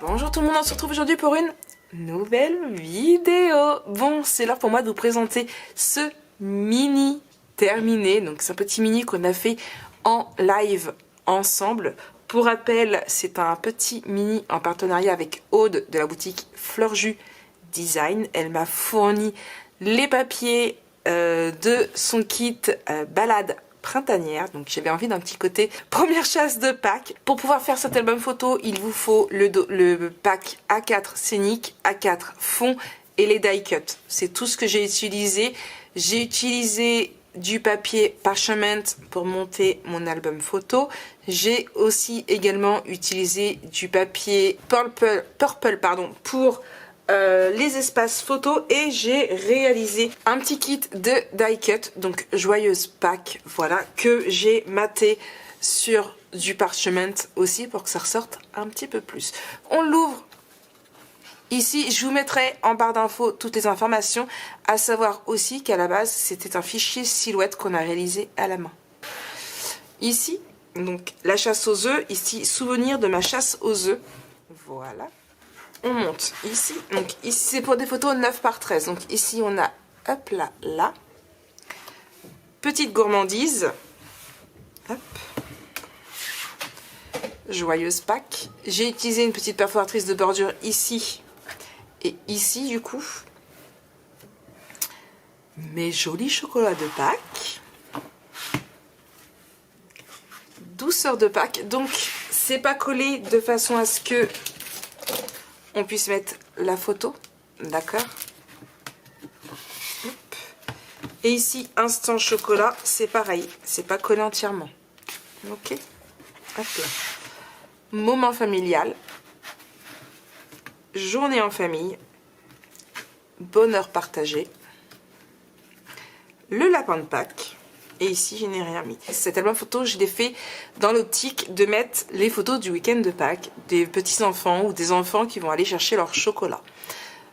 Bonjour tout le monde, on se retrouve aujourd'hui pour une nouvelle vidéo. Bon, c'est l'heure pour moi de vous présenter ce mini terminé. Donc c'est un petit mini qu'on a fait en live ensemble. Pour rappel, c'est un petit mini en partenariat avec Aude de la boutique Fleurjus Design. Elle m'a fourni les papiers de son kit balade printanière, donc j'avais envie d'un petit côté première chasse de Pâques. Pour pouvoir faire cet album photo, il vous faut le pack A4 scénique, A4 fond et les die cut. C'est tout ce que j'ai utilisé. J'ai utilisé du papier parchment pour monter mon album photo. J'ai aussi également utilisé du papier purple pour les espaces photos et j'ai réalisé un petit kit de die cut, donc joyeuse Pâques, voilà, que j'ai maté sur du parchment aussi pour que ça ressorte un petit peu plus. On l'ouvre. Ici, je vous mettrai en barre d'infos toutes les informations, à savoir aussi qu'à la base, c'était un fichier silhouette qu'on a réalisé à la main. Ici, donc la chasse aux œufs, ici, souvenir de ma chasse aux œufs, voilà. On monte ici, donc ici c'est pour des photos 9 par 13, donc ici on a, hop là, là, petite gourmandise, hop, joyeuse Pâques, j'ai utilisé une petite perforatrice de bordure ici, et ici du coup, mes jolis chocolats de Pâques, douceur de Pâques, donc c'est pas collé de façon à ce que on puisse mettre la photo, d'accord. Et ici, instant chocolat, c'est pareil, c'est pas collé entièrement. Ok, hop là. Moment familial, journée en famille, bonheur partagé, le lapin de Pâques. Et ici, je n'ai rien mis. Cet album photo, je l'ai fait dans l'optique de mettre les photos du week-end de Pâques, des petits-enfants ou des enfants qui vont aller chercher leur chocolat.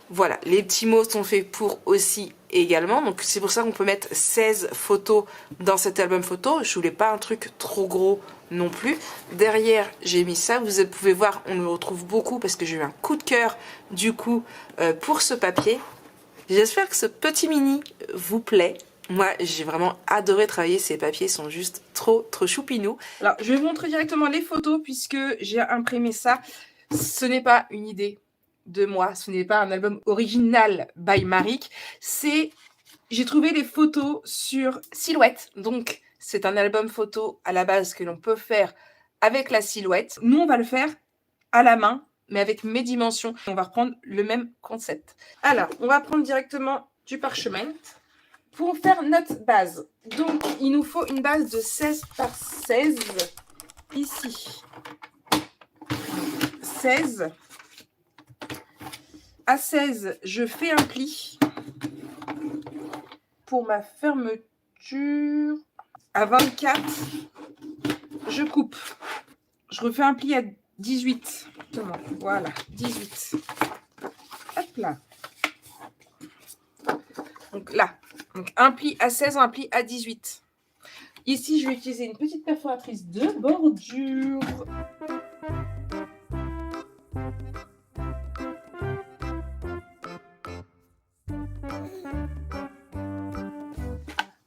Voilà, les petits mots sont faits pour aussi également. Donc c'est pour ça qu'on peut mettre 16 photos dans cet album photo. Je voulais pas un truc trop gros non plus. Derrière, j'ai mis ça. Vous pouvez voir, on le retrouve beaucoup parce que j'ai eu un coup de cœur du coup pour ce papier. J'espère que ce petit mini vous plaît. Moi, j'ai vraiment adoré travailler, ces papiers sont juste trop choupinous. Alors, je vais vous montrer directement les photos puisque j'ai imprimé ça. Ce n'est pas une idée de moi, ce n'est pas un album original by Maric. J'ai trouvé les photos sur Silhouette. Donc, c'est un album photo à la base que l'on peut faire avec la Silhouette. Nous, on va le faire à la main, mais avec mes dimensions. On va reprendre le même concept. Alors, on va prendre directement du parchemin. Pour faire notre base, donc il nous faut une base de 16 par 16, ici, 16, à 16, je fais un pli, pour ma fermeture, à 24, je coupe, je refais un pli à 18, voilà, 18, hop là, donc là. Donc un pli à 16, un pli à 18. Ici, je vais utiliser une petite perforatrice de bordure.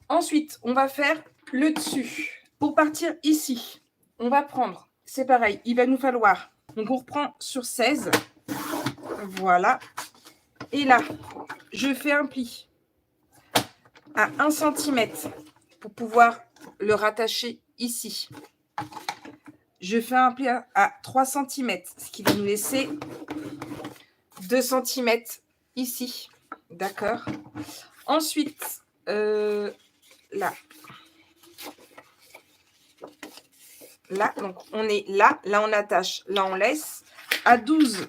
Ensuite, on va faire le dessus. Pour partir ici, on va prendre, c'est pareil, il va nous falloir, donc on reprend sur 16. Voilà. Et là, je fais un pli à 1 cm pour pouvoir le rattacher ici. Je fais un pli à 3 cm, ce qui va nous laisser 2 cm ici. D'accord. Ensuite, là. Là, donc on est là. Là, on attache. Là, on laisse. À 12.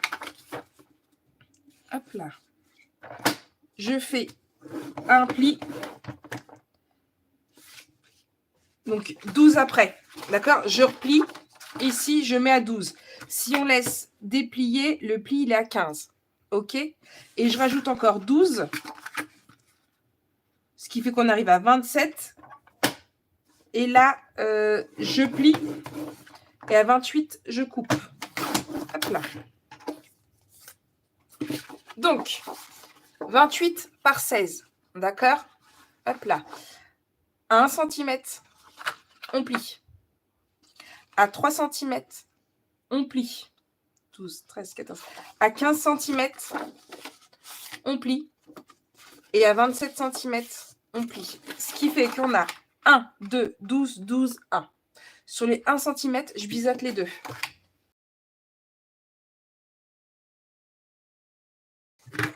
Hop là. Je fais un pli. Donc 12 après, d'accord, je replie, ici je mets à 12. Si on laisse déplier, le pli il est à 15, ok. Et je rajoute encore 12, ce qui fait qu'on arrive à 27. Et là, je plie, et à 28, je coupe. Hop là. Donc, 28 par 16. D'accord? Hop là. À 1 cm, on plie. À 3 cm, on plie. 12, 13, 14. À 15 cm, on plie. Et à 27 cm, on plie. Ce qui fait qu'on a 1, 2, 12, 12, 1. Sur les 1 cm, je biseaute les deux.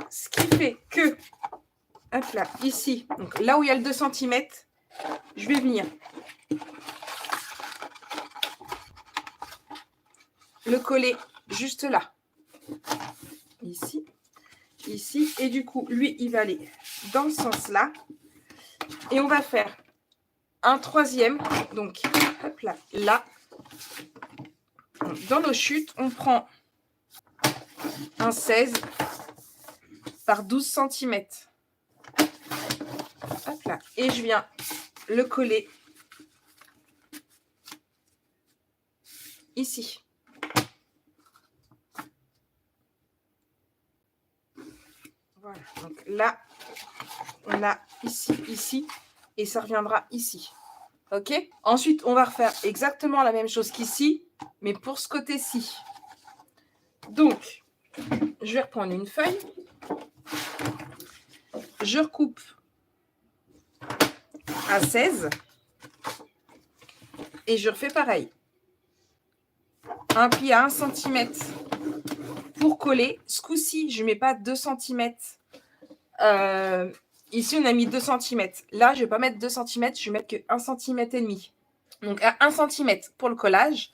Ce qui fait que, hop là, ici, donc là où il y a le 2 cm, je vais venir le coller juste là. Ici, ici. Et du coup, lui, il va aller dans le sens là. Et on va faire un troisième. Donc, hop là, là. Donc, dans nos chutes, on prend un 16 par 12 cm. Hop là. Et je viens le coller ici. Voilà. Donc là, on a ici, ici. Et ça reviendra ici. OK? Ensuite, on va refaire exactement la même chose qu'ici, mais pour ce côté-ci. Donc, je vais reprendre une feuille. Je recoupe à 16 et je refais pareil. Un pli à 1 cm pour coller. Ce coup-ci, je ne mets pas 2 cm. Ici, on a mis 2 cm. Là, je ne vais pas mettre 2 cm, je vais mettre que 1 cm et demi. Donc, à 1 cm pour le collage.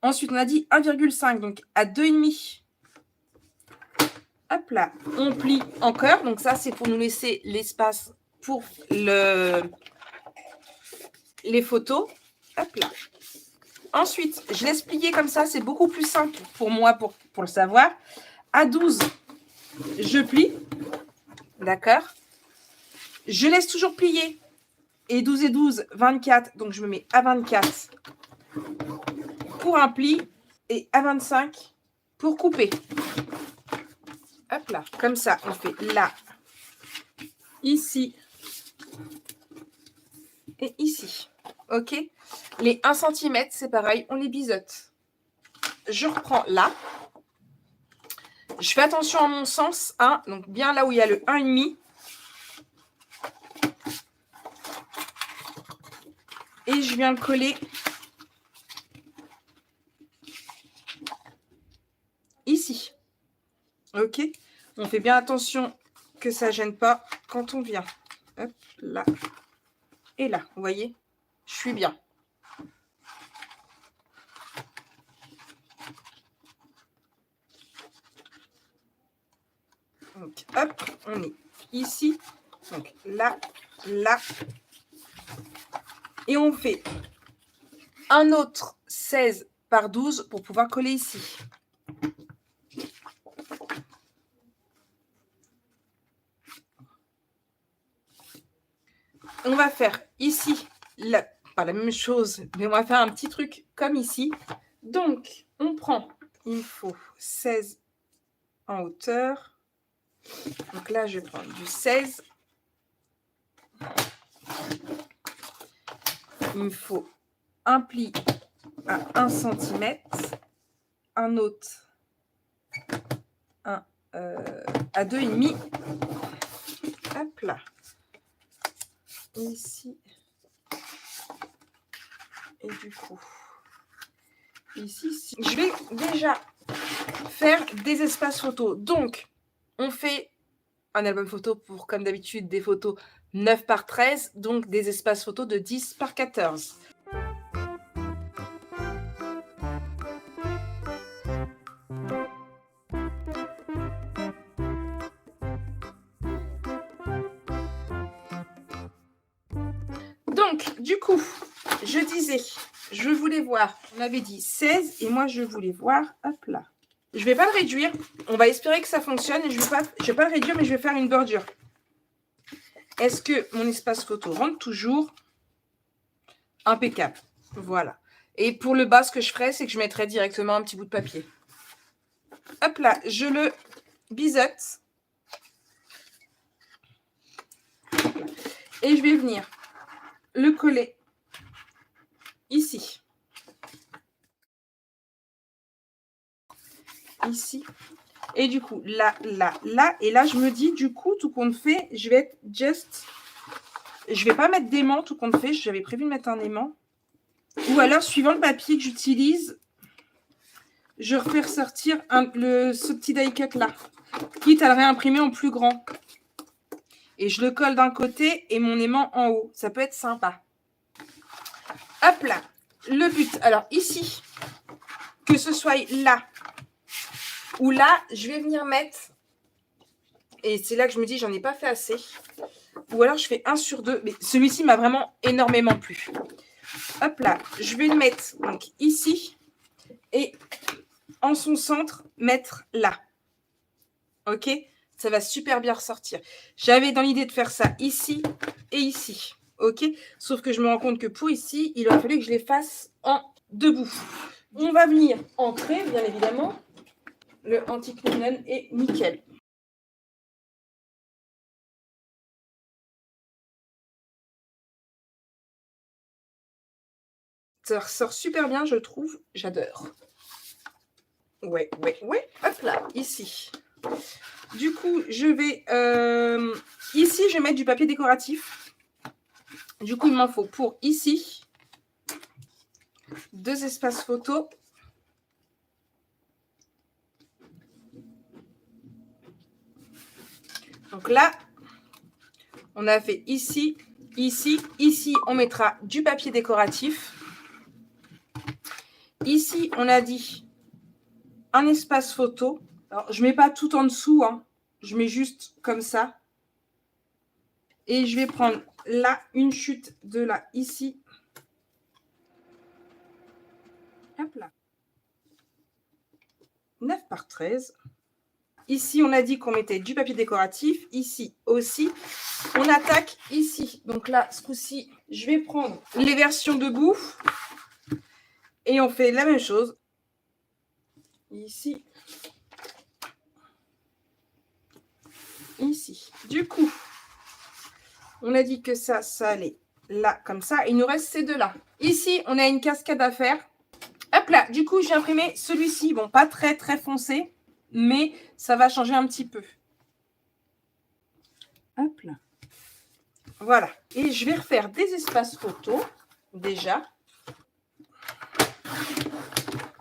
Ensuite, on a dit 1,5, donc à 2,5. Hop là, on plie encore. Donc, ça, c'est pour nous laisser l'espace pour les photos. Hop là. Ensuite, je laisse plier comme ça. C'est beaucoup plus simple pour moi pour le savoir. À 12, je plie. D'accord? Je laisse toujours plier. Et 12 et 12, 24. Donc, je me mets à 24 pour un pli. Et à 25 pour couper. Hop là. Comme ça, on fait là, ici et ici. OK? Les 1 cm, c'est pareil, on les biseaute. Je reprends là. Je fais attention à mon sens, hein, donc bien là où il y a le 1,5. Et je viens le coller ici. OK? On fait bien attention que ça ne gêne pas quand on vient. Hop, là. Et là, vous voyez? Je suis bien. Donc, hop, on est ici. Donc, là, là. Et on fait un autre 16 par 12 pour pouvoir coller ici. On va faire ici, pas la même chose, mais on va faire un petit truc comme ici. Donc, on prend, il faut 16 en hauteur. Donc là, je vais prendre du 16. Il me faut un pli à 1 cm, un autre à 2,5. Hop là. Ici. Et du coup, ici, je vais déjà faire des espaces photos. Donc, on fait un album photo pour, comme d'habitude, des photos 9 par 13, donc des espaces photos de 10 par 14. Donc, du coup, je disais, je voulais voir, on avait dit 16 et moi je voulais voir, hop là. Je ne vais pas le réduire, on va espérer que ça fonctionne et je vais pas le réduire mais je vais faire une bordure. Est-ce que mon espace photo rentre toujours? Impeccable, voilà. Et pour le bas, ce que je ferai, c'est que je mettrai directement un petit bout de papier. Hop là, je le biseute. Et je vais venir le coller ici. Ici. Et du coup, là, là, là. Et là, je me dis, du coup, tout compte fait, je vais être just... Je vais pas mettre d'aimant, tout compte fait. J'avais prévu de mettre un aimant. Ou alors, suivant le papier que j'utilise, je refais ressortir ce petit die cut là. Quitte à le réimprimer en plus grand. Et je le colle d'un côté et mon aimant en haut. Ça peut être sympa. Hop là. Le but. Alors, ici, que ce soit là ou là, je vais venir mettre... Et c'est là que je me dis, j'en ai pas fait assez. Ou alors, je fais 1 sur 2. Mais celui-ci m'a vraiment énormément plu. Hop là. Je vais le mettre donc, ici. Et en son centre, mettre là. Ok? Ça va super bien ressortir. J'avais dans l'idée de faire ça ici et ici. Ok? Sauf que je me rends compte que pour ici, il aurait fallu que je les fasse en debout. On va venir ancrer, bien évidemment. Le anti-clean est nickel. Ça ressort super bien, je trouve. J'adore. Ouais. Hop là, ici. Du coup, je vais... ici, je vais mettre du papier décoratif. Du coup, il m'en faut pour ici 2 espaces photos. Donc là, on a fait ici, ici, ici, on mettra du papier décoratif. Ici, on a dit un espace photo. Alors, je ne mets pas tout en dessous, hein. Je mets juste comme ça. Et je vais prendre là une chute de là, ici. Hop là. 9 par 13. Ici, on a dit qu'on mettait du papier décoratif. Ici aussi. On attaque ici. Donc là, ce coup-ci, je vais prendre les versions debout. Et on fait la même chose. Ici. Ici. Du coup, on a dit que ça allait là, comme ça. Il nous reste ces deux-là. Ici, on a une cascade à faire. Hop là. Du coup, j'ai imprimé celui-ci. Bon, pas très, très foncé. Mais ça va changer un petit peu. Hop là. Voilà. Et je vais refaire des espaces photos. Déjà.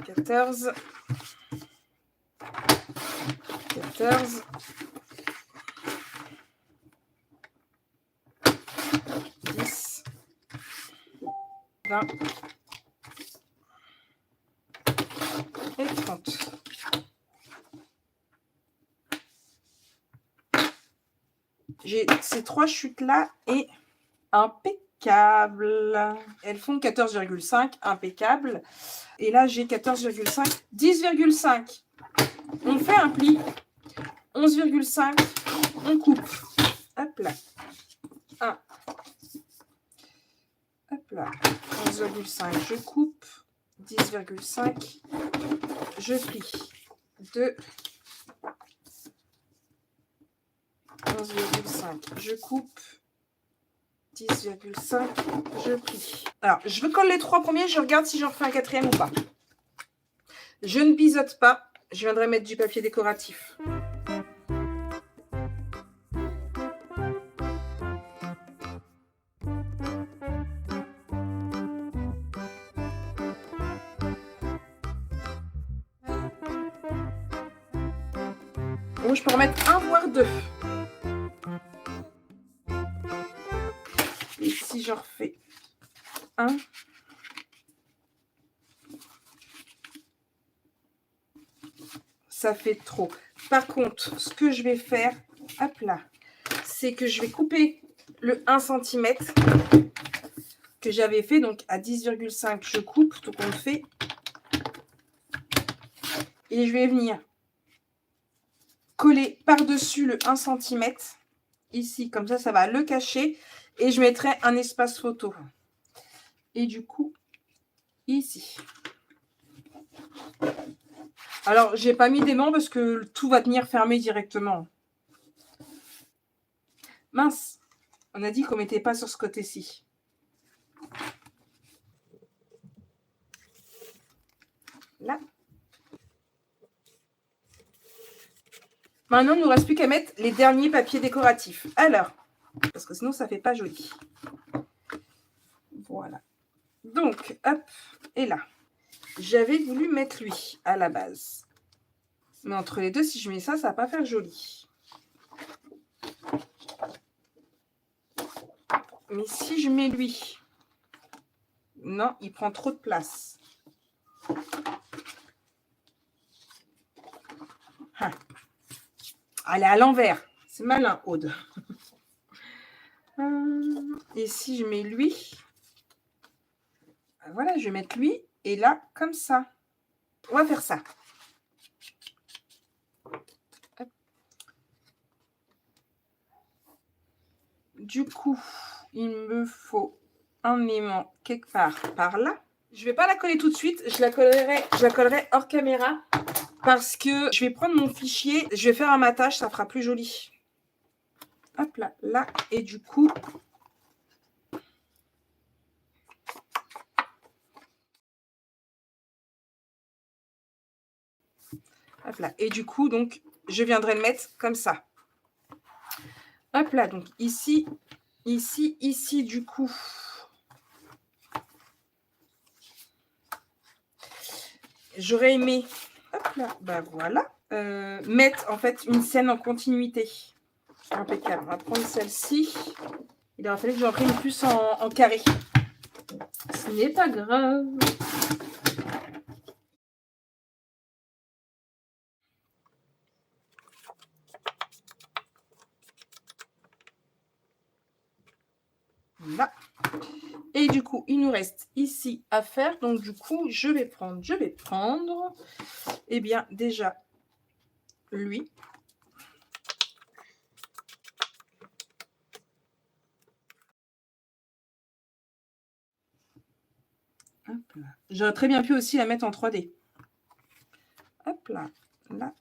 14. 14. 10. 20. Et 30. J'ai ces 3 chutes-là et impeccable. Elles font 14,5, impeccable. Et là, j'ai 14,5, 10,5. On fait un pli. 11,5, on coupe. Hop là. 1. Hop là. 11,5, je coupe. 10,5, je plie. 2. 11,5, je coupe. 10,5, je plie. Alors, je colle les 3 premiers, je regarde si j'en refais un 4e ou pas. Je ne biseaute pas, je viendrai mettre du papier décoratif. Ou je peux en mettre 1 voire 2. Et si j'en refais 1, ça fait trop. Par contre, ce que je vais faire, hop là, c'est que je vais couper le 1 cm que j'avais fait, donc à 10,5, je coupe, tout compte fait. Et je vais venir coller par-dessus le 1 cm, ici, comme ça va le cacher. Et je mettrai un espace photo. Et du coup, ici. Alors, j'ai pas mis d'aimant parce que tout va tenir fermé directement. Mince, on a dit qu'on mettait pas sur ce côté-ci. Là. Maintenant, il ne nous reste plus qu'à mettre les derniers papiers décoratifs. Alors, parce que sinon, ça fait pas joli. Voilà. Donc, hop, et là. J'avais voulu mettre lui à la base. Mais entre les deux, si je mets ça, ça va pas faire joli. Mais si je mets lui, non, il prend trop de place. Ah. Elle est à l'envers. C'est malin, Aude. Et si je mets lui, voilà, je vais mettre lui. Et là, comme ça. On va faire ça. Hop. Du coup, il me faut un aimant quelque part par là. Je ne vais pas la coller tout de suite. Je la collerai hors caméra. Parce que je vais prendre mon fichier. Je vais faire un matage. Ça fera plus joli. Hop là, là. Et du coup... Hop là. Et du coup, donc, je viendrai le mettre comme ça. Hop là. Donc, ici, ici, ici, du coup. J'aurais aimé, hop là, bah voilà, mettre en fait une scène en continuité. Impeccable. On va prendre celle-ci. Il aurait fallu que j'en prenne plus en carré. Ce n'est pas grave. Là. Et du coup, il nous reste ici à faire. Donc, du coup, je vais prendre, eh bien, déjà, lui. J'aurais très bien pu aussi la mettre en 3D. Hop là, là.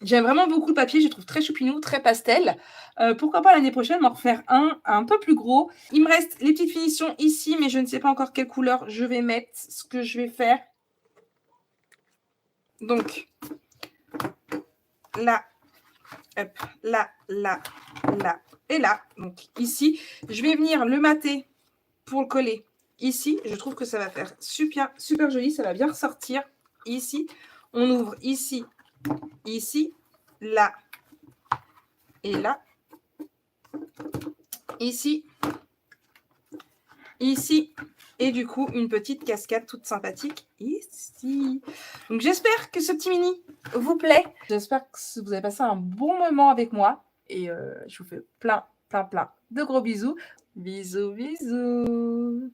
J'aime vraiment beaucoup le papier, je le trouve très choupinou, très pastel. Pourquoi pas l'année prochaine m'en refaire un peu plus gros. Il me reste les petites finitions ici, mais je ne sais pas encore quelle couleur je vais mettre. Ce que je vais faire. Donc, là, hop, là, là, là et là. Donc, ici, je vais venir le mater pour le coller ici. Je trouve que ça va faire super, super joli. Ça va bien ressortir ici. On ouvre ici, ici, là et là. Ici, ici, et du coup, une petite cascade toute sympathique ici. Donc, j'espère que ce petit mini vous plaît. J'espère que vous avez passé un bon moment avec moi. Et je vous fais plein, plein, plein de gros bisous. Bisous, bisous.